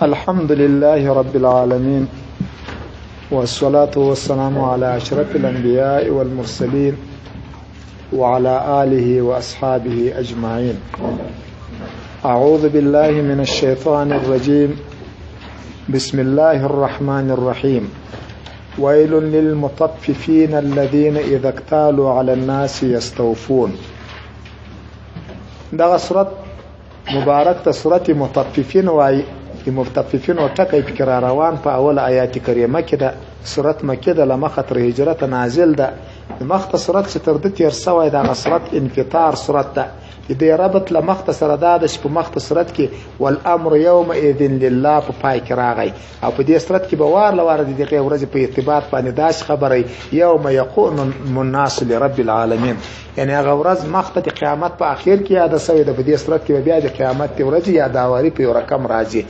الحمد لله رب العالمين والصلاة والسلام على أشرف الأنبياء والمرسلين وعلى آله وأصحابه أجمعين. أعوذ بالله من الشيطان الرجيم. بسم الله الرحمن الرحيم. ويل للمطففين الذين إذا اكتالوا على الناس يستوفون. دغه سورة مبارک سورة مطففين وای مطففين وټکی فکر روان په اول آیات کریمه کې ده. سورة مکه ده لمخه تر هجرت نازل ده. مخته سورة چې تر د تیر سوی ده سورة انفطار سورة ده. دې ربط لمخته سره ده چې په مخته سورة کې والامر يومئذ لله په پای کې راغی او په دې سورة کې به وار لوار د دې ورځې په ارتباط باندې داس خبرې يوم يقوم الناس لرب العالمين، یعنی هغه ورځ مخته د قیامت په اخر کې یاد شوی ده. په دې سورة کې بیا د قیامت ورځ یاداوري په یو رقم راځي.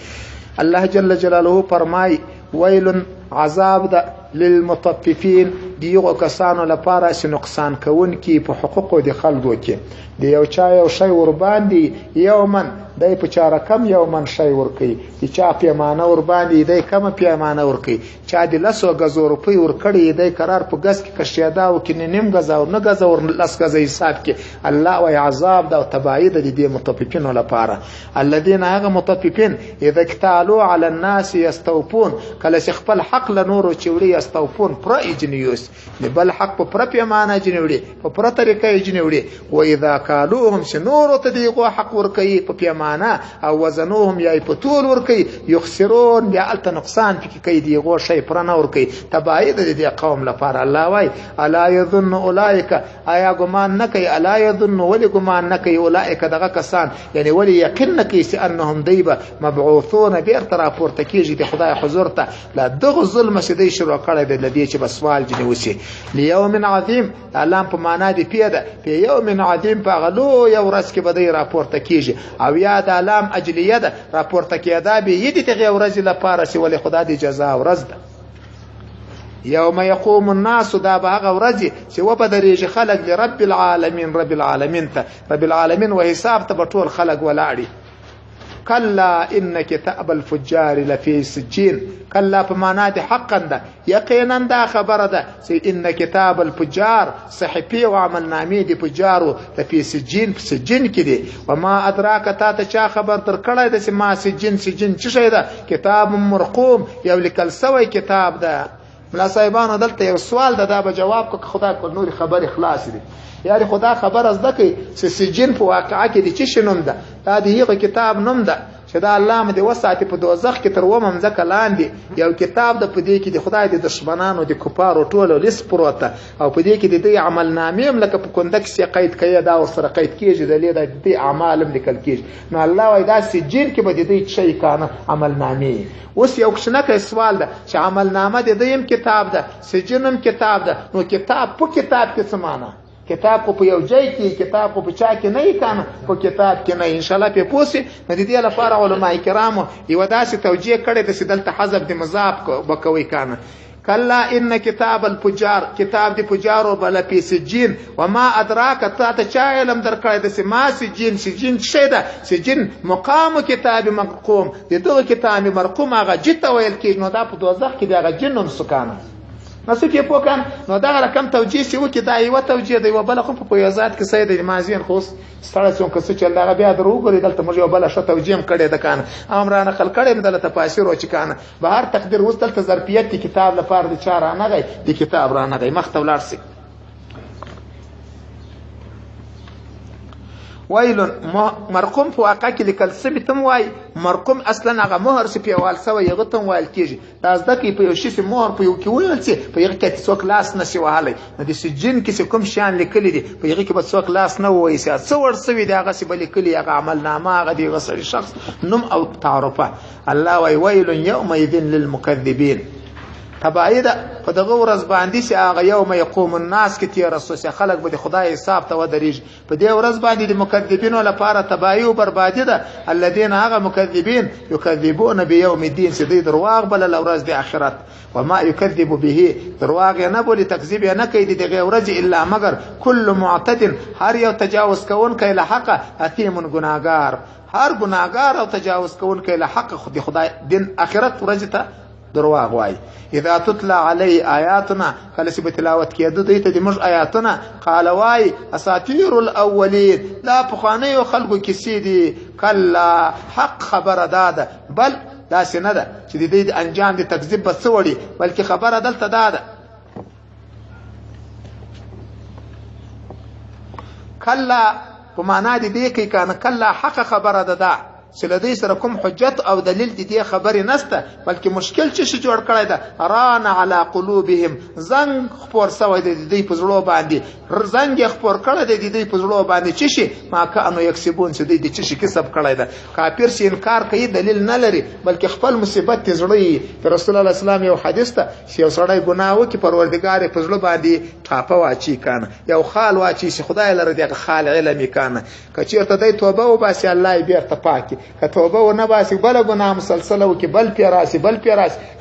الله جل جلاله فرمای ویل عذاب ده للمطففين دیغه کسانو لپاره چې نقصان کوونکي په حقوقو د خلکو کې دی یو چا یو شی ور باندې یومن دای په چا رقم یومن شی ور کوي چې چا پیمانه ور باندې دای کم پیمانه ور کوي چا د لسو غزو روپی ور کړی دای قرار په غس کې کشیدا او کې نیم غزا او نه غزا ور لس غزا حساب کې الله وای عذاب ده او تبعید دي مطففين لپاره. الذين هغه مطففين اذا اكتالوا على الناس يستوفون کله چې خپل حق له نور چوړي يستوفون پر اجنیوس بل حق په پر پیمانه جنوړي په پر طریقې جنوړي و اذا کالوهم شنور ته دیغه حق ور کوي په پیمانه او وزنوهم یا په طول ور کوي یخسرون یا الت نقصان فکې کوي دیغه شی پر نه ور کوي تبعید دي قوم لپاره. الله وای الا يظن اولئک آیا ګمان نه کوي الا يظن ولي ګمان نه کوي اولئک دغه کسان یعنی ولي یقین نه کوي انهم دیبه مبعوثون بیر طرف ورته کیږي د خدای حضور ته لا دغه ظلم شدي شروع کړی د لدی چې بسوال جنې وسی لیوم عظیم. علام په معنا دی پیدا په یوم عظیم په غلو یو ورځ کې بدای راپورته کیږي او یاد علام اجلیه ده راپورته کیدا به یدي ته ورځ لپاره چې ولې خدای دی جزاء ورځ ده. یوم یقوم الناس دا به هغه ورځ چې وبدریږي خلق لرب العالمین رب العالمین ته رب العالمین و حساب ته ټول خلق ولاړي. کلا ان کتاب الفجار لفی سجین. کلا په معنا د حقا ده یقینا دا خبره ده چې ان کتاب الفجار صحیفه او عملنامې د فجارو لفی سجین په سجین کې دي. وما ادراک تا ته چا خبر تر کړی ده چې ما سجین څه شي ده کتاب مرقوم یو لیکل سوی کتاب ده. ملا صاحبانو دلته یو سوال ده دا به جواب کو خدا کو نور خبر اخلاص دي یاري خدا خبر از دکې چې سجین په واقعا کې دي چې شنوم ده دا دیغه کتاب نوم ده چې دا الله مې د وساتې په دوزخ کې تر و ممزکه لاندې یو کتاب د پدې کې د خدای د دشمنانو د کفارو ټولو لیست پروته او پدې کې د دې عملنامې هم لکه په کندکس قید کړي دا ورسره قید کیږي د لیدا د دې اعمال هم لیکل کیږي. نو الله وای دا سجین کې به د دې شي کانه عملنامې. اوس یو څنګه سوال ده چې عملنامه د دې کتاب ده سجینم کتاب ده نو کتاب په کتاب کې څه معنی کتاب کو په یو ځای کې کتاب کو په چا کې نه کانه په کتاب کې نه ان شاء الله په پوسي د دې لپاره علما کرامو یو داسې توجیه کړي د سدلته حذف د مضاف بکوي کانه. کلا ان کتاب الفجار کتاب د فجارو بل په سجین وما ادراک تا ته چا علم درکړی د سما سجین سجین څه ده سجین مقام کتاب مرقوم دغه کتاب مرقوم هغه جته ویل کې نو دا په دوزخ کې دغه جنون سکانه نو څه کې پوکان نو دا رقم توجیه سی وکي دا یو توجیه دی وبله خو په یوزات کې سید مازین خو ستړی څون کس چې الله بیا دروغوري دلته موږ وبله شو توجیه کړي د کان امرانه خل کړي دلته پاسیر او چې کان بهر تقدیر وستل ظرفیت کتاب لپاره د چاره نه غي د کتاب را نه غي مختولار سي. ویل مرقوم په واقع کې لیکل سوی تم وای مرقوم اصلا هغه مهر سی په وال سوی یغه تم وایل کیږي دا ځکه په یو شی سي مهر په یو کې ویل سي په یغه کې څوک لاس نشي وهاله د سجین کې کوم شان لیکل دي په یغه کې به څوک لاس نه وایي څه ور سوی دی هغه سی بل لیکل هغه عمل نامه هغه دی غسل شخص نوم او تعارفه. الله وای ویل یومئذ للمکذبین. تبعی ده په دغه ورځ باندې چې هغه یوم یقوم الناس کې تیر رسول خلک به د خدای حساب ته ودرېږي په دې ورځ باندې د مکذبینو لپاره تباہی او بربادي ده الذين هغه مکذبین یکذبون بیوم الدین چې دوی درواغ بلل ورځ د آخرت وما يكذب به درواغ نه بولی تکذیب نه کوي د دغه ورځ الا مگر كل معتد هر یو تجاوز کوونکی له حق اثیم ګناهګار هر ګناهګار او تجاوز کوونکی له حق خدای دین آخرت ورځ ته درواغ وای اذا تتلى علي آیاتنا کله چې بتلاوت کېده دوی ته د موږ آیاتونه قال وای اساطیر الاولین لا پخوانیو خلقو کیسې دي کلا حق خبره داده بل دا څنګه ده چې د دې انجام د تکذیب بس وړي بلکې خبره دلته داده کلا په معنا دې کې کانه کلا حق خبره ده چې لدی سره کوم حجت او دلیل دې خبرې نسته بلکې مشکل چې جوړ کړی ده ران علی قلوبهم زنګ خپور سوی د دې په زړه باندې زنګ خپور کړی د دې په زړه باندې چې شي ما کانو یکسبون چې دې چې شي کسب کړی ده کافر چې انکار کوي دلیل نه لري بلکې خپل مصیبت زړه رسول الله اسلام یو حدیث ته چې یو سړی ګناه وکړي پروردګار په زړه باندې ټاپه واچي کانه یو خال واچي چې خدای لره دغه خال علمي کانه کچېرته دای توبه وباسي الله یې بیرته پاکي که توبه و نه باسي بل ګناه مسلسله وکي بل پیراسي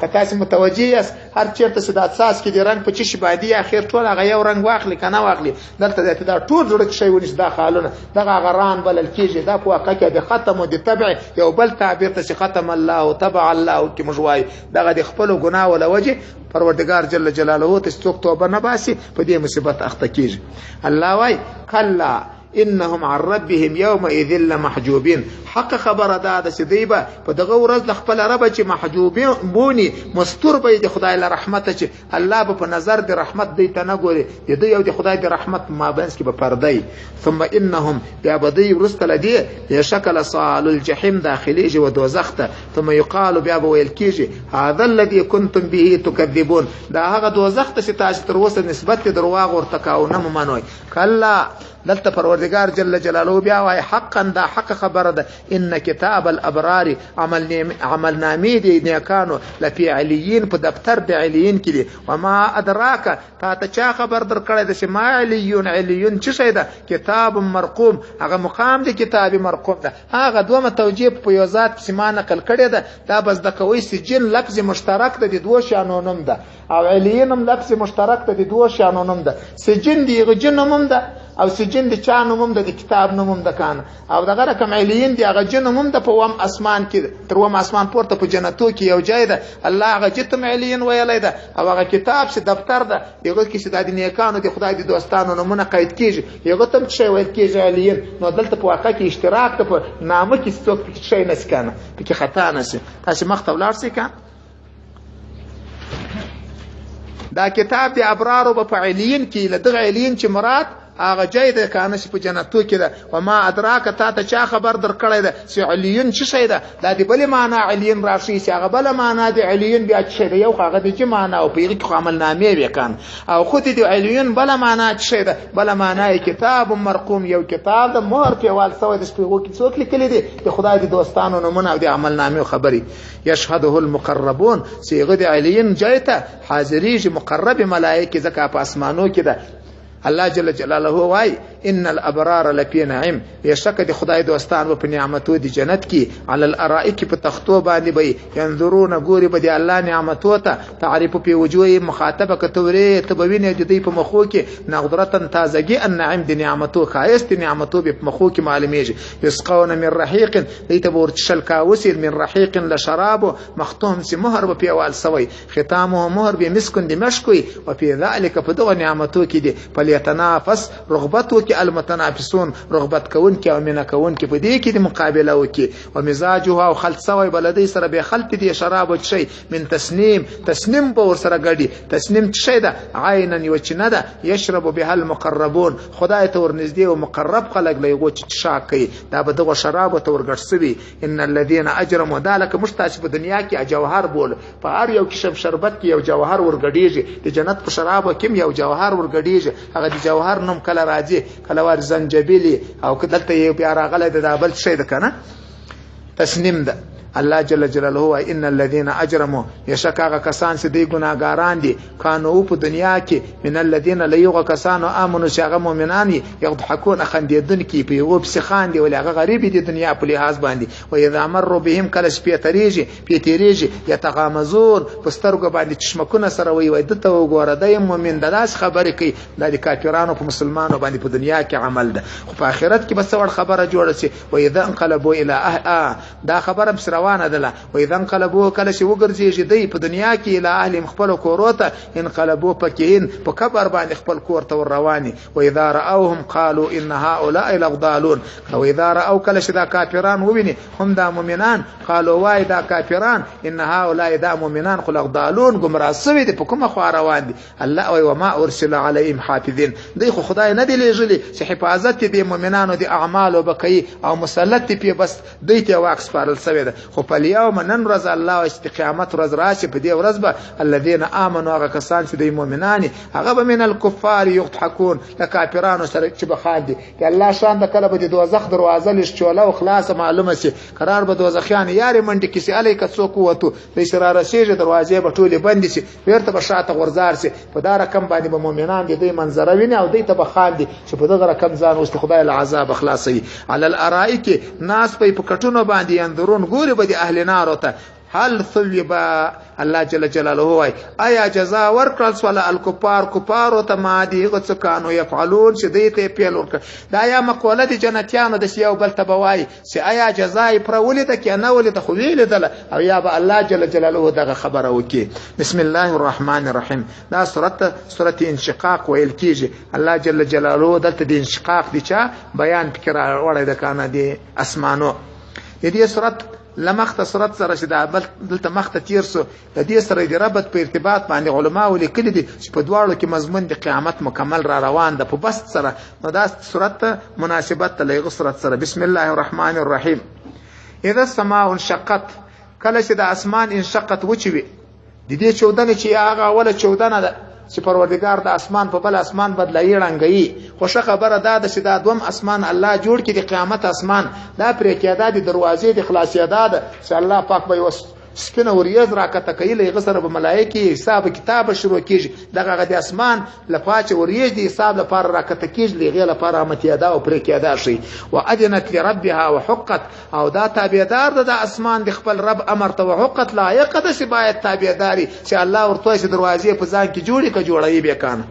که تاسو متوجي یاست هر چیرته چې د اساس کې د رنگ په چشي باندې اخر ټول هغه یو رنگ واخلي کنه واخلي دلته دا ټول جوړ شي ونیس دا خالونه دغه غران بلل کیږي دا په واقع کې د ختم او د تبع یو بل تعبیر ته ختم الله تبع الله کې مجوای دغه د خپل ګناه ولا وجه پروردگار جل جلاله ته څوک توبه نه باسي په دې مصیبت اخته کیږي الله وای کلا انهم عن ربهم يومئذ لمحجوبين حق خبر داده چې دی به په دغه ورځ خپل رب چې محجوبین بونی مستور به د خدای له رحمت چې الله به په نظر د رحمت دی ته نه ګوري د یو د خدای د رحمت مابینس کې به پردی ثم انهم بیا بدی ورستل دی بشکل صال الجحیم داخلي جو دوزخ ته ثم يقال بیا ویل کیږي هذا الذي كنتم به تكذبون دا هغه دوزخ ته چې تاسو تر اوسه نسبت دروغ ورته کاونه ممنوي کلا دلته پروردگار جل جلاله بیا وای حقا دا حق خبره ده ان کتاب الابرار عمل نامې دي نیکانو لفی علیین په دفتر د علیین کې دي وما ادراک تا ته چا خبر در کړی ده چې ما علیون څه شي ده کتاب مرقوم هغه مقام دی کتاب مرقوم ده هغه دوه متوجه په یو ذات سیمه نقل کړی ده دا بس د کوي سجن لفظ مشترک ده د دوه شانو نوم ده او علیینم لفظ مشترک ده د دوه شانو نوم ده سجن دی غجن نوم ده او سجن د چا نوم د کتاب نوم د کان او دغه رقم علیین دی هغه جن نوم د په وم اسمان کې تر وم اسمان پورته په جنتو کې یو ځای ده الله هغه جتم علیین ویلای ده او هغه کتاب چې دفتر ده یو کې چې د نیکانو د خدای د دوستانو نومونه قید کیږي یو تم چې ویل کیږي علیین نو دلته په واقع کې اشتراک ته په نامه کې څوک شي نه سکنه په خطا نه شي تاسو مخ ولر سي کان دا کتاب د ابرار په علیین کې لدغه علیین چې مراد هغه جای د کانش په جنتو کې ده و ما ادراک تا ته چا خبر در کړی ده چې علیون څه شي ده دا د بل معنا علیون راشي چې هغه بل معنا د علیون بیا څه ده یو هغه د چې معنا او پیغه کې عمل نامې وکړ او خو د علیون بل معنا څه ده بل معنا کتاب مرقوم یو کتاب د مهر په وال سوې د پیغه کې څوک لیکلي دي د خدای د دوستانو نمونه او د عمل نامې خبري یشهده المقربون صيغه د علیون جایته حاضریږي مقرب ملائکه زکه په اسمانو کې ده الله جل جلاله وای ان الابرار لفی نعیم یشک د خدای دوستان په نعمتو د جنت کې علی الارائک په تختو باندې به ينظرون ګوري به د الله نعمتو ته تعریف په وجوه مخاطبه کتوري تبوینه د دې په مخو کې نغدرتن تازگی النعیم د نعمتو خاص د نعمتو په مخو کې معلومیږي یسقون من رحیق دیت ورچل کاوسل من رحیق لشراب مختوم سی مهر په پیوال سوی ختامه مهر به مسکن د مشکوي او په ذلک په دغه نعمتو کې دي فلیتنافس رغبتو کې المتنافسون رغبت کون کې او مینا کون کې په دې کې د مقابله وکي او مزاجه او خلط سوی بلدی سره به خلط دي شراب او شی من تسنیم په ور سره غړي تسنیم شی ده عینا یوچنه ده یشرب بها المقربون خدای ته ور نږدې او مقرب خلق لایغو چې شاکي دا به دغه شراب ته ورګړسوي ان الذين اجرموا ذلك مشتاش په دنیا کې جوهر بول په هر یو کې شربت کې یو جوهر ورګړيږي د جنت په شراب کې یو جوهر ورګړيږي هغه د جوهر نوم کله راځي کله ور زنجبیلی او کدلته یو بیا راغله د بل شی ده کنه تسنیم ده الله جل جلاله وايي ان الذين اجرموا يشکا کسان چې دی ګناګاران دي کانو په دنیا کې من الذين ليغ کسان امنوا شغه مؤمنان يضحكون خندیدن کی په یو بس خاندي ولغه غریب دي دنیا په لحاظ باندې و اذا مروا بهم کلش پیتریږي یتغامزون پسترګو باندې چشمکونه سره وي دته وګوره د مؤمن دلاس خبرې کوي د کافرانو په مسلمانانو باندې په دنیا کې عمل ده خو په آخرت کې بس ور خبره جوړه شي و اذا انقلبوا الى دا خبره بس روانه ده و اذا انقلبوا کلش وګرځي دی په دنیا کې الى اهل خپل کوروته انقلبوا پکین په کبر باندې خپل کور ته رواني و اذا راوهم قالوا ان هؤلاء لضالون او اذا راو کلش دا کافران وویني هم دا مؤمنان قالوا وای دا کافران ان هؤلاء دا مؤمنان خلق ضالون گمراه سوي دي په کومه خو روان دي الله وای وما ارسل عليهم حافظين دی خو خدای نه دی لېږلي چې حفاظت دي مؤمنانو دي اعمال وبکي او مسلط دي بس دوی ته واکس فارل سوي ده خو په اليوم نن ورځ الله استقامت ورځ راشي په دې ورځ به الذين امنوا هغه کسان چې دی مؤمنان هغه به من الكفار يضحكون لکافرانو سره چې بخاندي چې الله شان د کله به د دوزخ دروازه لشچوله او خلاص معلومه شي قرار به دوزخیان یاري منډي کې سي الیک څوک وته د اشاره رسیږي دروازې به ټولې بند شي ورته به شاته غورځار شي په دا رقم باندې به مؤمنان دې منظره ویني او دې ته بخاندي چې په دغه رقم ځان واست خدای العذاب خلاصي على الارائک ناس په پکټونو باندې اندرون ګوري به د اهل نار ته هل ثوب الله جل جلاله وای آیا جزاء ورکړل سول الکفار کفار او تمادي غڅکانو يفعلون شدې ته پیل ورک دا یا مقوله دي جنتیانو د سیاو بل تبوای سی آیا جزاء پر ولید کې نه ولید خو ویل او یا به الله جل جلاله دغه خبره وکي بسم الله الرحمن الرحیم دا سوره انشقاق ویل کیږي الله جل جلاله دلته د انشقاق دي چې بیان فکر وړي د کانه دي اسمانو دې سوره لمخته صورت سره چې دلته مخته تیر سو د دې سره د ربط په ارتباط باندې علما ولیکلي دي چې په دواړو کې مضمون د قیامت مکمل را روان ده په بس سره نو دا صورت مناسبت له صورت سره بسم الله الرحمن الرحیم اذا السماء انشقت کله چې د اسمان انشقت وچوي د دې چودنه چې هغه اوله چودنه ده چې پروردگار د اسمان په بل اسمان بدلایي رنگي خوشا خبره ده چې دا دوم اسمان الله جوړ کړي د قیامت اسمان دا پرې کېدا د دروازې د خلاصي ده چې الله پاک به سپینه وریاض راکته کوي غسر به ملائکه حساب کتاب شروع کیږي دغه د اسمان لپاره وریاض د حساب لپاره راکته کیږي لغه لپاره متیاده او پرې کېدا شي واذنت لربها وحقت او دا تابعدار د اسمان د خپل رب امر ته وحقت لایق ده چې باید تابعداري چې الله ورته چې دروازې په ځان کې جوړي به کانه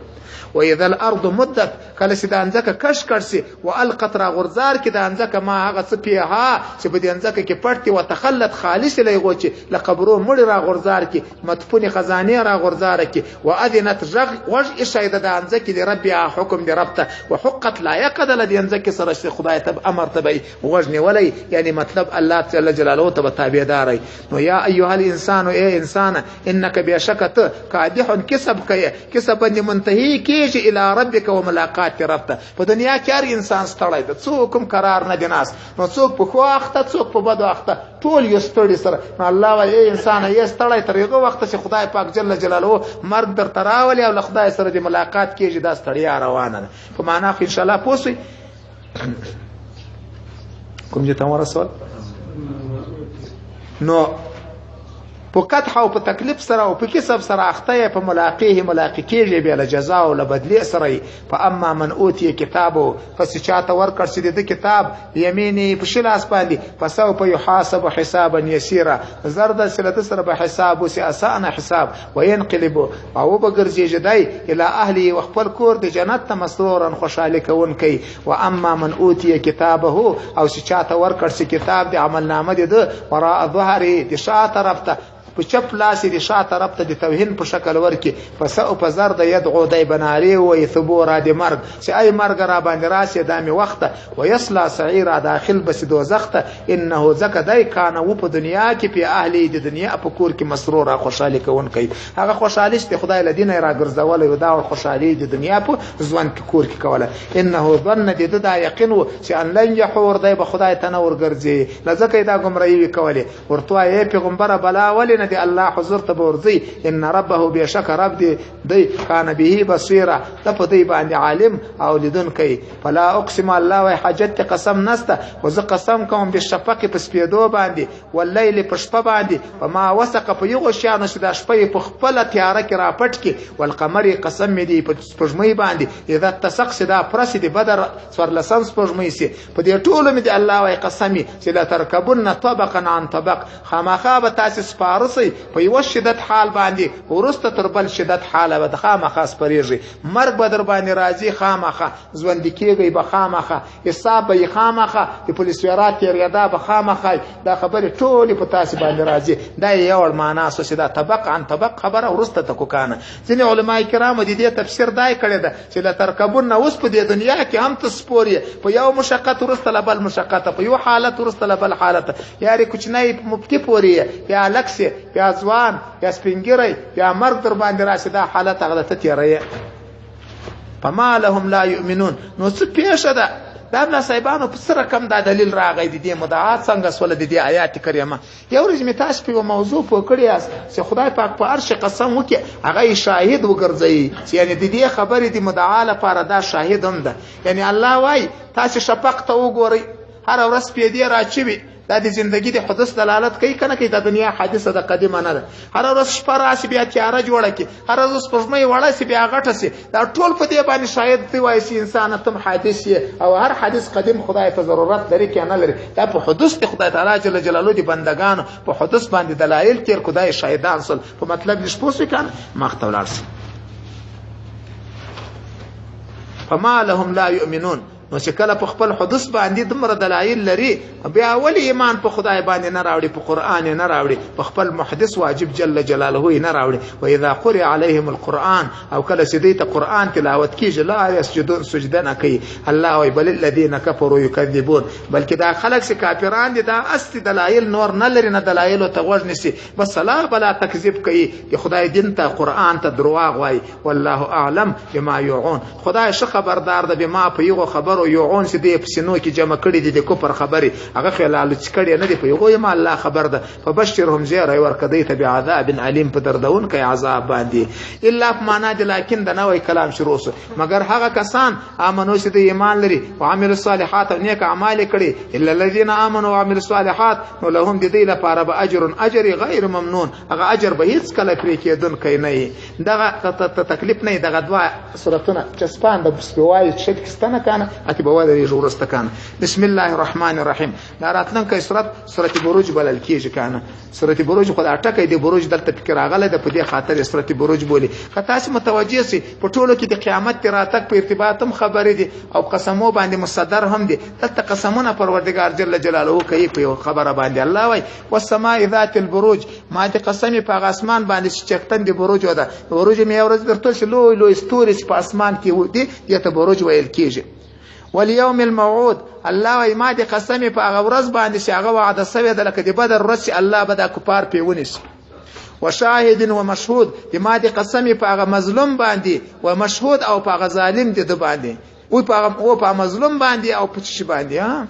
واذا الارض مدت کله چې د انځکه کش کړسي والقت را غرزار کې د انځکه ما هغه صفيها چې په دې انځکه کې پړتي وتخلت خالص لایغو چې لقبرو مړ را غرزار کې مدفون خزانه را غرزار کې واذنت وج اشهد د انځکه د رب حکم د رب ته وحقت لایق د دې انځکه سره خدای ته امر ته وجني ولي یعنی مطلب الله جل جلاله ته تابعداري نو یا ایها الانسان اي انسان انك بشکت قادح کسب منتهي کیږي الى ربك وملاقات ربته په دنیا کې هر انسان ستړی ده څوک قرار نه دی ناس نو څوک په خو وخت څوک په بد وخت ټول یو ستړي سره الله وايي انسان یې ستړی تر یو وخت چې خدای پاک جل جلاله مرګ در تراولي او خدای سره د ملاقات کیږي دا ستړیا روانه ده په معنا ان شاء الله پوسي کوم چې تاسو رسول نو په کټه او په تکلیف سره او په کسب سره اخته په ملاقات کېږي به له جزاء او له بدلی سره فاما من اوتی کتابو پس چاته ورکړ چې د کتاب یمینی په شلاس باندې فسو په يحاسب حسابا يسيرا زرد سلته سره به حساب او اسانه حساب وينقلب او بغرزي جدای الى اهلی وخپل کور د جنت ته مسرورا خوشاله کون کوي واما من اوتی کتابه او چې چاته ورکړ چې کتاب د عمل نامه د وراء ظهري د شاته طرفته په چپ لاس دي شاته طرف ته د توهین په شکل ورکی پس او په زر د يدعو دای بناري او ثبور د مرګ چې اي مرګ را باندې راسي دامي وخت ويصلى سعير داخل بس دوزخ انه زکه دای کانه و په دنیا کې په اهلي د دنیا په کور کې مسرور خوشاله کون کوي هغه خوشاله چې خدای لدینه را ګرځول او دا خوشاله د دنیا په ځوان کې کور کې کوله انه ظن د دا یقین چې ان لن يحور دای به خدای تنور ګرځي لزکه دا ګمړی وکولې ورته یې پیغمبر بلا ولنه د الله حضور ته ورځي ان ربه بشک رب دی کان به بصیره د په دی باندې عالم او لیدونکی فلا اقسم الله وای حاجت قسم نسته او زه قسم کوم بالشفق په سپیدو باندې واللیل په شپه باندې فما وثق په یو شانو چې د شپې په خپل تیاره کې را پټ کی والقمر قسم می دی په سپوږمۍ باندې اذا تسق صدا پرس دی بدر سور لسان سپوږمۍ سي په دې ټولو می دی الله وای قسمی چې لا ترکبن طبقا عن طبق خامخا به تاسو سپارسي په یو شدت حال باندې ورسته تر بل شدت حال به خامخا سپریږي مرګ به در باندې راځي خامخا ژوند کېږي به خامخا حساب به خامخا د پولیس ورات یریدا به خامخا دا خبره ټول په تاسو باندې راځي دا یو معنا سو چې دا طبق عن طبق خبره ورسته تکو کنه ځینې علما کرام د دې تفسیر دای کړی دا چې لا ترکبون اوس په دې دنیا کې هم تسپوري په یو مشقت ورسته لبل مشقت په یو حالت ورسته لبل حالت یاري کوچنی مفتی پوری یا لکسي یا ځوان یا سپینګری یا مرګ در باندې راشي دا حالت هغه ته تیرې فما لهم لا يؤمنون نو څه پیښه ده دا ابن صاحبانو په سره کم دا دلیل راغی د دې مدعات څنګه سول د دې آیات کریمه یو ورځ می تاسو په موضوع پوکړی چې خدای پاک په عرش قسم وکي هغه شاهد وګرځي چې یعنی د دې خبرې د مدعا لپاره دا شاهد هم ده یعنی الله وای تاسو شفق ته وګورئ هر ورځ په دې راچوي دا د زندگی د حدث دلالت کوي کنه کې د دنیا حادثه د قدیمه نه ده هر ورځ شپه راشي بیا تیاره جوړه کی هر ورځ سپوږمۍ وړه سي بیا غټه سي دا ټول په دې باندې شاید دی وایي چې انسان تم حادث او هر حادث قدیم خدای ته ضرورت لري کې نه لري دا په حدث د خدای تعالی جل جلاله دی بندگان په حدث باندې دلایل تیر خدای شاهدان سل په مطلب نشپوس کنه مختولار سي فما لهم لا يؤمنون نو چې کله په خپل حدث باندې دمر دلایل لري بیا اول ایمان په خدای باندې نه راوړي په قران نه راوړي په خپل محدث واجب جل جلاله نه راوړي و اذا قرئ عليهم القران او کله چې دې ته قران تلاوت کیږي لا يسجدون سجده نه کوي الله وي بل الذين كفروا يكذبون بلکې دا خلک چې کافران دي دا است دلایل نور نه لري نه دلایل او توج نسی بس لا بلا تکذیب کوي چې خدای دین ته قران ته دروغ وای والله اعلم بما يوعون خدای ش خبردار ده بما په یو خبر او یوعون چې د پسینو کې جمع کړي دي د کوپر خبري هغه خلال چې کړي نه دی په یو ما الله خبر ده فبشرهم زير ورکدی ته بعذاب الیم په دردون کې عذاب باندې الا معنا د لکن د نوې کلام شروع سو مگر هغه کسان امنو چې د ایمان لري او عمل الصالحات او نیک اعمال کړي الا الذين امنوا وعملوا الصالحات نو لهم د دې لپاره به اجر غیر ممنون هغه اجر به هیڅ کله پرې کېدون کوي نه دغه تکلیف نه دغه دوا سورتونه چې سپان د بسوای شک ستنه کنه بوادر جورسته کان بسم الله الرحمن الرحیم دا راتلونکې سورۃ بروج بلل کیږي کنه سورۃ بروج خدای ټکه دی بروج دلته فکر راغله د په دې خاطر سورۃ بروج بولی خطا سي متوجه سي په ټولو کې د قیامت راتک په ارتباط هم خبرې دي او قسمو باندې مصدر هم دي دلته قسمونه پروردگار جل جلاله کوي په خبره باندې الله وای والسماء ذات البروج ما دي قسم په اسمان باندې چې چختن دی بروج ودا بروج مې اورز درته شلو لوی ستوري په اسمان کې ودی دته بروج ویل کیږي واليوم الموعود الله وای ما دي قسم په هغه ورځ باندې چې هغه وعده سوی ده لکه د بدر ورځ الله به د کفار پیونیس وشاهد ومشهود دي ما دي قسم په هغه مظلوم باندې ومشهود او په هغه ظالم دي د باندې او په مظلوم باندې او په چی باندې ها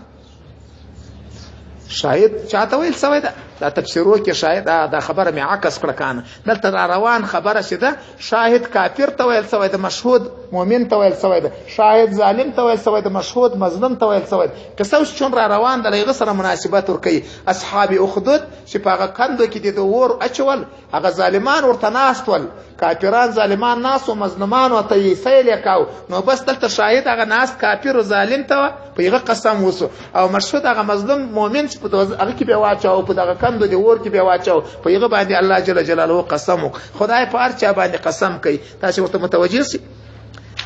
شاهد چاته ویل سوی ده دا تفسیرو کې شاهد دا خبره می عکس کړه کان دلته روان خبره شته شاهد کافر ته ویل سوی ده مشهود مؤمن ته ویل سوی ده شاهد ظالم ته ویل سوی ده مشهود مظلوم ته ویل سوی ده کسو چون روان د لغه سره مناسبت ور کوي اصحاب اخدود چې په هغه کندو کې د ور اچول هغه ظالمان ورته ناستول کافران ظالمان ناس او مظلومان او ته سیل کاو نو بس دلته شاهد هغه ناس کافر او ظالم ته په هغه قسم وسو او مشهود هغه مظلوم مؤمن چې په هغه کې به واچاو په هغه کندو دی ور کې به واچاو په هغه باندې الله جل جلاله قسم خدای په هر چا باندې قسم کوي تاسو ورته متوجه سي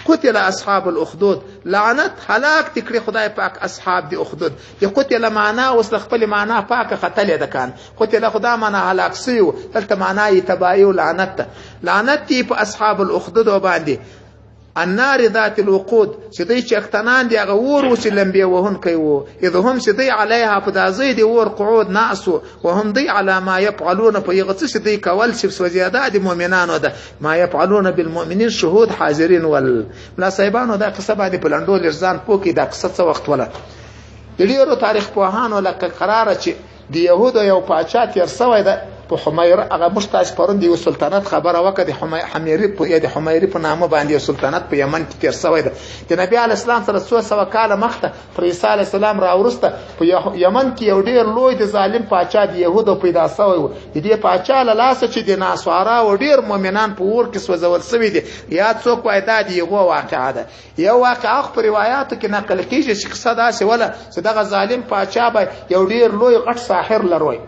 قتل اصحاب الاخدود لعنت هلاك تکړي خدای پاک اصحاب دی اخدود دی قتل معنا اوس خپل معنا پاک خطل ده کان قتل خدا معنا هلاك سيو دلته معنا تباہی او لعنت دی په اصحاب الاخدود باندې النار ذات الوقود چې دوی چختنان دی غور او سلمبي وهن کوي اذ هم چې دوی عليها فدازي دی ور قعود ناسو وهم دوی على ما يفعلون فيغص چې دوی کول چې سوزياده د مؤمنانو ده ما يفعلون بالمؤمنين شهود حاضرين ولا صاحبانو دا قصه باندې پلندول ارزان پوکي دا قصه څه وخت ولا د ډیرو تاریخ پوهانو لکه قرار چې د يهودو یو پاچا تیر سوی ده په حمیره هغه موږ تاسو پرون د یو سلطنت خبره وکړه د حمیري په نامه باندې سلطنت په یمن کې تیر شوی ده د نبی علی اسلام سره 200 کاله مخته پر عیسی علی السلام راورسته په یمن کې یو ډیر لوی د ظالم پاچا د يهودو پیدا شوی و د دې پاچا له لاسه چې د ناسوارا او ډیر مؤمنان په اور کې سوځول شوی دي یا څوک وایي دا د یو واقعه ده یو واقعه په روایتو کې نقل کیږي چې قصه داسې ولا چې دغه ظالم پاچا به یو ډیر لوی غټ ساحر لروي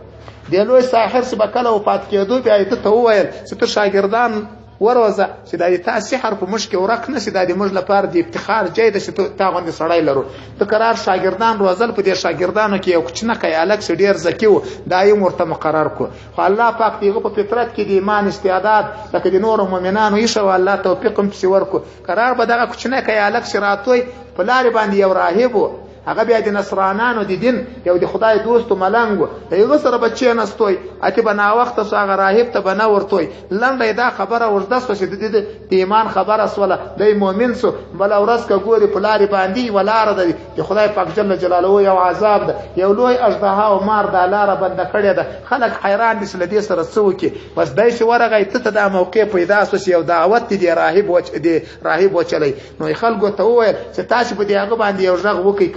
د لوی ساحر چې بکله وفات کېدو بیا ته وویل چې تر شاګردان وروزه چې د تاسو سحر په مشکل ورک نشي د موږ لپاره د افتخار ځای د چې تا غوندې سړی لرو ته قرار شاګردان روزل په دې شاګردانو کې یو کوچنه کې الګ ډیر ذکی و دایم ورته مقرر کو خو الله پاک دیغه په فطرت کې د ایمان استعداد لکه د نور مؤمنانو یې شو الله توفیق هم سی ورکو قرار به دغه کوچنه کې الګ شراتوي په لارې باندې یو راهب هغه بیا د نصرانانو د دین یو د خدای دوست ملنګ هغه سره بچی نستوي اته بنا وخت سره هغه راهب ته بنا ورتوي لنډه دا خبره ورده سو چې د ایمان خبره سوله د مؤمن سو بل ورځ کا ګوري په لارې باندې ولاره د خدای پاک جل جلاله یو عذاب ده یو لوی اژدها او مار د لاره بند کړی ده خلک حیران دي چې سره څه وکي بس دای چې ورغی ته د موقع پیدا سو یو دعوت دی راهب وچلی نو خلکو ته وویل چې تاسو په دې هغه باندې یو ځغ وکي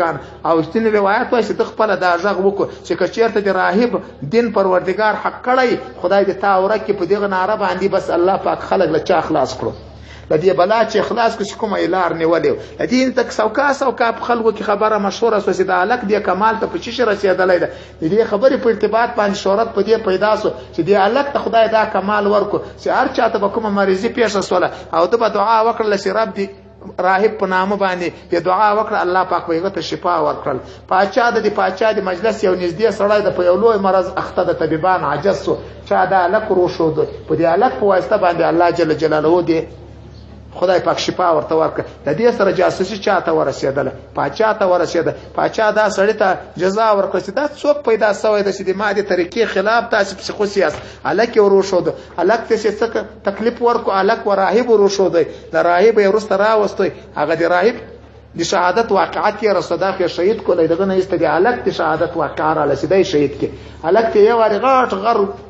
او ستنه روایت وایي چې د خپل دا ځغ وکړو چې کچیرته د راهب دین پروردگار حق کړی خدای دې تا ورکه په دغه ناره باندې بس الله پاک خلک له چا خلاص کړو لدی بلا چې خلاص کو چې کومه لار نیولې لدی تک سوکا په خلکو کې خبره مشهوره سو چې د الک دی کمال ته په چی رسیدلې ده دې خبرې په ارتباط باندې شهرت په دې پیدا سو چې د الک ته خدای دا کمال ورکو چې هر چاته به کومه مریضي پیښه سوله او ته به دعا وکړل چې رب دې راهب په نامه باندې په دعا وکړه الله پاک به هغه ته شفا ورکړل پاچا د مجلس یو نږدې سړی د په یو لوی مرض اخته د طبيبان عجز سو چا دا الک رو شو په دې الک په واسطه باندې الله جل جلاله دې خدای پاک شفا ورته ورکړه د دې سره جاسوسي چاته ورسېدله پاچا ته ورسېده پاچا دا سړی ته جزا ورکړه چې دا څوک پیدا شوی د چې د ماده طریقې خلاف تاسو په خصوصیت الک ورو شو د الک ته څه تکلیف ورکو الک وراهب ورو شو د راهب یې ورسته راوستي هغه د راهب د شهادت واقعات یې رسدا کې شهید کولای دغه نه است د الک د شهادت واقعا را لسیدای شهید کې الک ته یو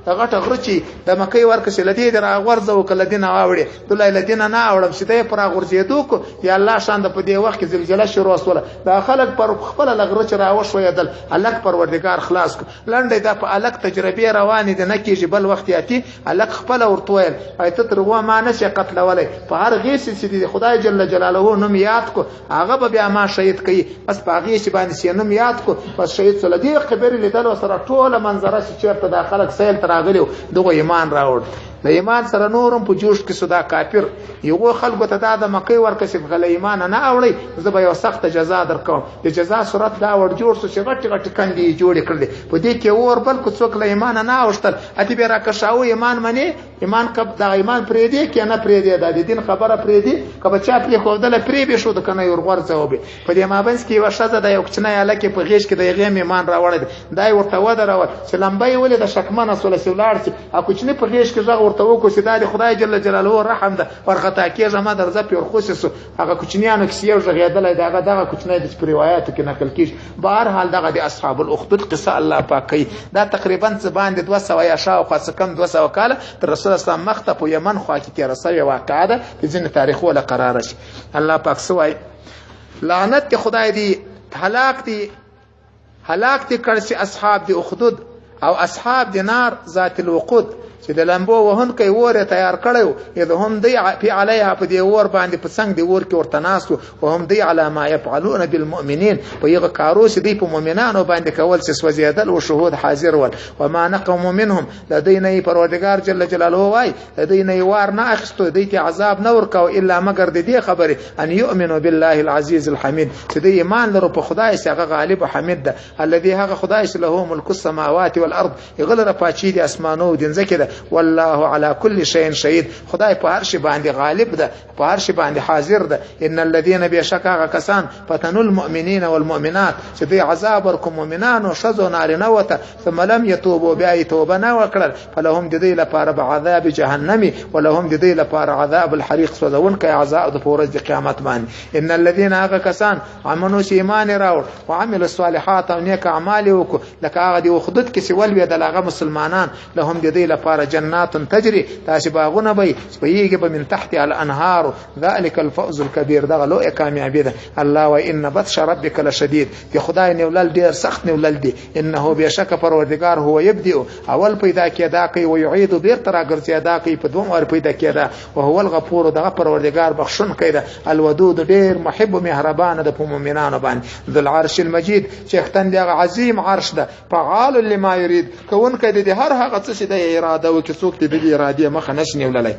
غټ غرچی د مکه ورکه لدی در غورځو کله دینه واوړي دلای لدینه نه اورم سیده پر غورځېدو کو یا الله شان د په دې وخت کې زلزلہ شروع وسوله دا خلک پر خپل لغرچ راوښویدل الک پروردگار خلاص کو لنډه د په الک تجربه روانه دي نه کیږي بل وخت یاتي الک خپل ورتویل ایت تر و ما نشه قتل ولې په هر غیس چې خدای جل جلاله نوم یاد کو هغه بیا ما شهید کوي بس باغی چې باندې سینم یاد کو بس شهید سره دی خبرې لیدل سره ټوله منظره چې چیرته داخله سیل تراغلی دغه ایمان راوړ د ایمان سره نورم په جوش کې صدا کافر یو خلکو ته د مکه ورکسب غل ایمان نه اوړي زه به یو سخت جزا درکوم د جزا صورت دا ور جوړ شو چې غټ کندي جوړ کړل په دې کې اور بل کو څوک له ایمان نه اوشتل اته به راکښاو ایمان منی ایمان کب د ایمان پرې دی کې نه پرې دی د دین خبره پرې دی کبه چا پرې خو دل پرې به شو د کنه ور ورځو په دې مابنس کې وشزه د یو کچنه الکه په غیش کې د غیم ایمان راوړل دای ورته ودرول چې لمبای ولې د شکمنه سول سولار چې ا کوچنه په غیش کې ځغ ورته وکړو چې د خدای جل جلاله رحم ده ورخطا کېږه ما درځه په خصوص هغه کوچنیانو کې یو ژغېدل دغه کوچنی د روایتو کې نقل کیږي بهر حال دغه د اصحاب الاخدود قصه الله پاک کوي دا تقریبا څه باندې 200 یا شاو خاصه کم 200 کاله تر رسول الله مخته په یمن خوا کې تیر سوی واقعه ده په ځینې تاریخ ولا قرار شي الله پاک سوای لعنت کې خدای دی هلاک دي کړي اصحاب د اخدود او اصحاب د نار ذات الوقود چې د لمبو وهن کوي وره تیار کړو اذ هم دی په علیها په دی ور باندې په څنګ دی ور کې ورته ناسو وهم دی علی ما يفعلون بالمؤمنین په یغه کارو چې دی په مؤمنانو باندې کول چې سوځیدل او شهود حاضر ول وما نقم منهم لدينا پروردگار جل جلاله وای لدينا وار نه اخستو دی ته عذاب نه ورکو الا مگر دی خبره ان يؤمنوا بالله العزيز الحميد چې دی ایمان لرو په خدای څخه غالب او حمید ده الذي هغه خدای له ملک السماوات والارض غلره پاچی دي اسمانو دین زکه ده والله على كل شيء شهید خدای په هر شي باندې غالب ده په هر شي باندې حاضر ده ان الذين بيشکا کسان فتنوا المؤمنين والمؤمنات چې دوی عذاب ورکوم مؤمنانو شذو نارینه وته ثم لم يتوبوا بیا توبه نه وکړل فلهم د دې لپاره عذاب جهنم ولهم د دې لپاره عذاب الحريق سوزون کې عذاب د ورځ د قیامت باندې ان الذين هغه کسان امنوا ایمان راوړ وعملوا الصالحات او نیک اعمال وکړه لکه هغه دی وخدت کې سیول وی د هغه مسلمانان لهم د دې لپاره جنات تجري تاسو باغونه به سپیږي به من تحت الانهار ذلك الفوز الكبير دغه لوی کامیابی ده الله و ان بطش ربك لشديد دی خدای نیولل ډیر سخت نیولل دی انه بشک پروردگار هو يبدئ اول پیدا کیدا کوي او يعيد بیر تر ګرځیدا کوي په دوم ور پیدا کیدا او هو الغفور دغه پروردگار بخښن کوي الودود ډیر محب مهربان د مؤمنانو باندې ذل عرش المجید چختن دی عظیم عرش ده فعال لما يريد کون کده د هر هغه څه د اراده او کې څوک د اراده مخه نشنی وللای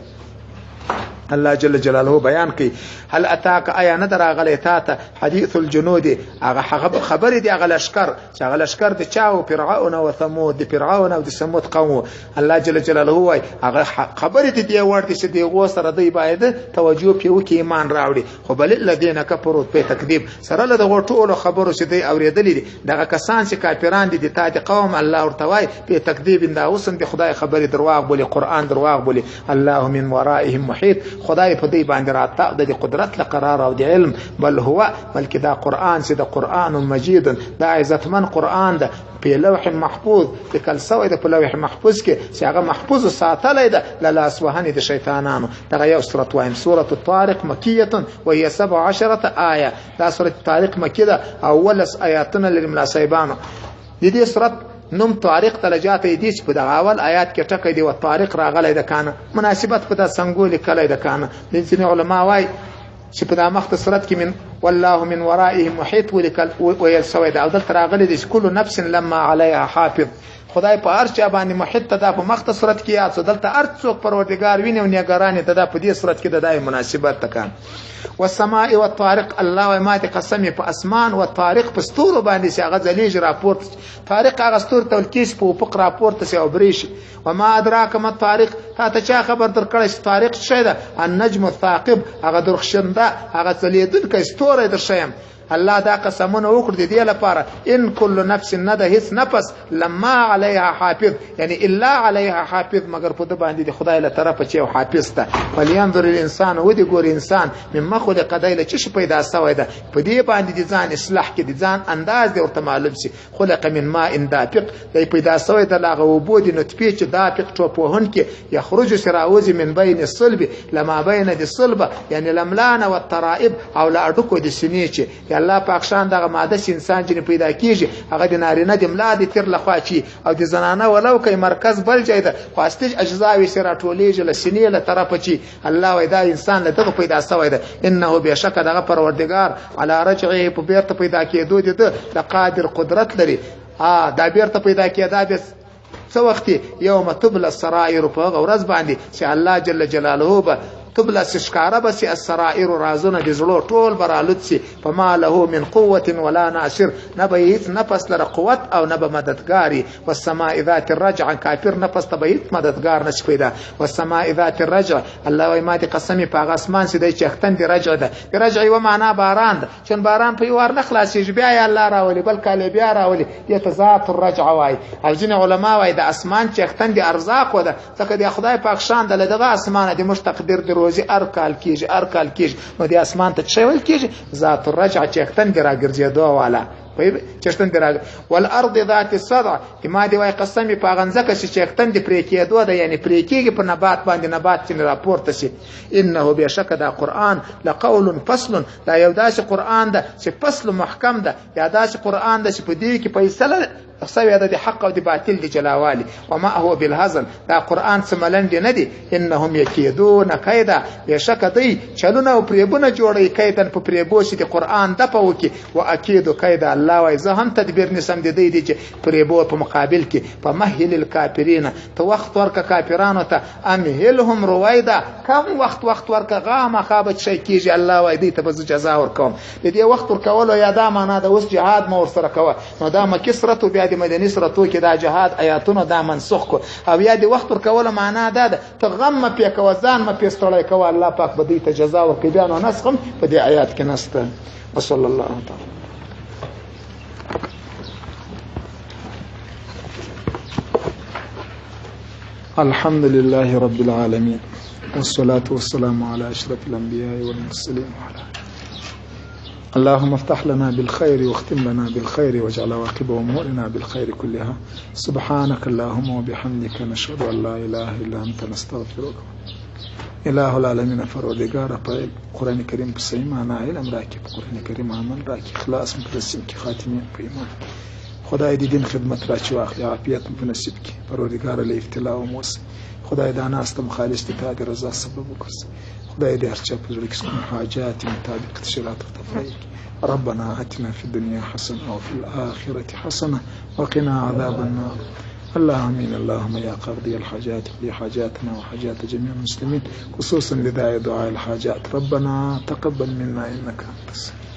الله جل جلاله بیان کوي هل اتاک آیا ندر غلی تا ته حدیث الجنود هغه خبر دی هغه لشکر چې هغه لشکر د چاو فرعون او ثمود د فرعون او د ثمود قوم الله جل جلاله وای هغه خبر دی ورته چې دی غو سره دی باید توجه پیو کې ایمان راوړي خو بل الذين كفروا په تکذیب سره له دغه ټولو خبرو چې دی اوریدلې دي دغه کسان چې کافران دي د تاج قوم الله ورته وای په تکذیب دا اوسم د خدای خبر دروغ بولی قران دروغ بولی الله من ورائهم محيط خدای په دې باندې راته د قدرت لقرار او د علم بل هو بلکې دا قران چې د قران مجید دا عزتمن قران ده په لوح محفوظ د کل سوې د په لوح محفوظ کې چې هغه محفوظ ساتلې ده لا اسوهنی د شیطانانو دغه یو سورۃ وایم سورۃ الطارق مکیه وهي 17 آیه دا سورۃ الطارق مکیه ده اول آیاتونه للمناسبانو د دې سورۃ نوم طارق تلجات دي چې په دغه اول آیات کې ټکی دی او طارق راغلی د کانه مناسبت په د سنگول کلی د کانه د ځینې علما وای چې په د مختصرت کې من والله من ورائهم محيط ولکل ویل سوی دا او دلته راغلی دی چې کل نفس لما علیها حافظ خدای په هر چا باندې محیط ته په مختصرت کې یاد دلته هر څوک پروردگار ویني او نگران ته په دې صورت کې د دای مناسبت تکان والسماء والطارق الله ما ته قسم په اسمان او طارق په ستورو باندې چې هغه ځلیج راپورت طارق هغه ستور ته کیس په افق راپورت سي او بریش وما ادراک ما طارق ته چا خبر در کړی چې طارق څه ده النجم الثاقب هغه درخشنده هغه ځلیدونکو ستوره در شیم الله دا قسمونه وکړ د دې لپاره ان كل نفس نده هیڅ نفس لما عليها حافظ یعنی الا عليها حافظ مگر په د باندې د خدای له طرفه چې حافظ ته ولینظر الانسان ودي ګور انسان مما خلق قدایله چې پیدا شوی ده په دې باندې د ځان اصلاح کې د ځان انداز دی ورته معلوم شي خلق من ماء دافق دی پیدا شوی ده لاغه وبود نطفه چې دافق ټوپهن کې یخرج سراوز من بین الصلب لما بین الصلب یعنی لملان والترائب او لا اډکو د سینې چې الله پاک شان دغه ماده چې انسان جن پیدا کیږي هغه د نارینه د ملاد تر لخوا چی او د زنانه ولو کوي مرکز بل ځای ده خاصه اجزاوي سره ټولېږي له سینې له طرفه چی الله وای دا انسان له دغه پیدا شوی ده انه بشک دغه پروردگار علی رجعه په بیرته پیدا کېدو دي د قادر قدرت لري دا بیرته پیدا کېدا د څو وخت یوم تبل السرائر په ورځ باندې چې الله جل جلاله به تبلا سشکاره بس السرائر رازونه د زړه ټول برالوت سي فما له من قوه ولا ناصر نبيت نفس لره قوت او نب مددګاری والسماء ذات الرجع کافر نفس تبيت مددګار نش پیدا والسماء ذات الرجع الله وای ما دي قسمي په اسمان سي د چختن دي رجع ده رجع و معنا باران ده چون باران په یوار نه خلاصيږي بیا یا الله راولي بل کله بیا راولي د ذات الرجع وای او ځین علما وای د اسمان چختن دي ارزاق و ده ځکه د خدای پاک شان د لدغه اسمان دي مستقدر دی روزي ارکال کیږي نو د اسمان ته څه ویل کیږي ذات الرجع چختن دی راګرځېدو والا چشتن دراغ والارض ذات الصدع ما دی وای قسمی په غنځکه چې چختن دی پرې کېدو ده یعنی پرې کېږي په نبات باندې نبات چې راپورته شي انه بشک دا قران لقول فصل دا یو داسې قران ده چې فصل محکم ده یا داسې قران ده چې په دې کې فیصله سوی ده د حق او د باطل د جلاوالي وما هو بالهزل دا قران سملند نه دي انهم یکیدون کیدا بشک دی چلونه او پریبونه جوړي کیدن په پریبو چې د قران د پوکي واکید کیدا الله وايي زه هم تدبیر نیسم د دې چې فریبو په مقابل کې په مهل الکافرین ته وخت ورکه کافرانو ته امهلهم رویدا کم وخت ورکه خامخا به شي کېږي الله وايي دې ته به زه جزا ورکوم د دې وخت ورکولو یا دا معنا ده اوس جهاد مو ورسره کوه نو دا مکي سورتو بیا د مدني سورتو کې دا جهاد آیاتونه دا منسوخ کو او یا د وخت ورکولو معنا ده ته غم مه پې کوه ځان مه پې ستړی کوه الله پاک به دې ته جزا ورکوي بیا نو نسخ هم په دې آیات کې نسته وصلی الله تعالی الحمد لله رب العالمين والصلاة والسلام على أشرف الأنبياء والمرسلين وعلى اللهم افتح لنا بالخير واختم لنا بالخير واجعل عواقب أمورنا بالخير كلها سبحانك اللهم وبحمدك نشهد أن لا إله إلا أنت نستغفرك إله العالمين فرودگار په قرآن کریم په صحیح معنا علم راکړي په قرآن کریم عمل راکړي اخلاص مو په نصیب کې خاتمه په ایمان خدای دې دین خدمت راچې واخلي عافیت مو په نصیب کې پروردگار له ابتلا او موس خدای دا ناس ته مخالص ته د رضا سبب وکړي خدای دې هر چا په زړه کې کوم حاجات مطابق تشریعات تفریق ربنا آتنا في الدنيا حسنة وفي الآخرة حسنة وقنا عذاب النار اللهم اللهم يا قاضي الحاجات اقضي حاجاتنا وحاجات جميع المسلمين خصوصا لداعي دعاء الحاجات ربنا تقبل منا إنك أنت السميع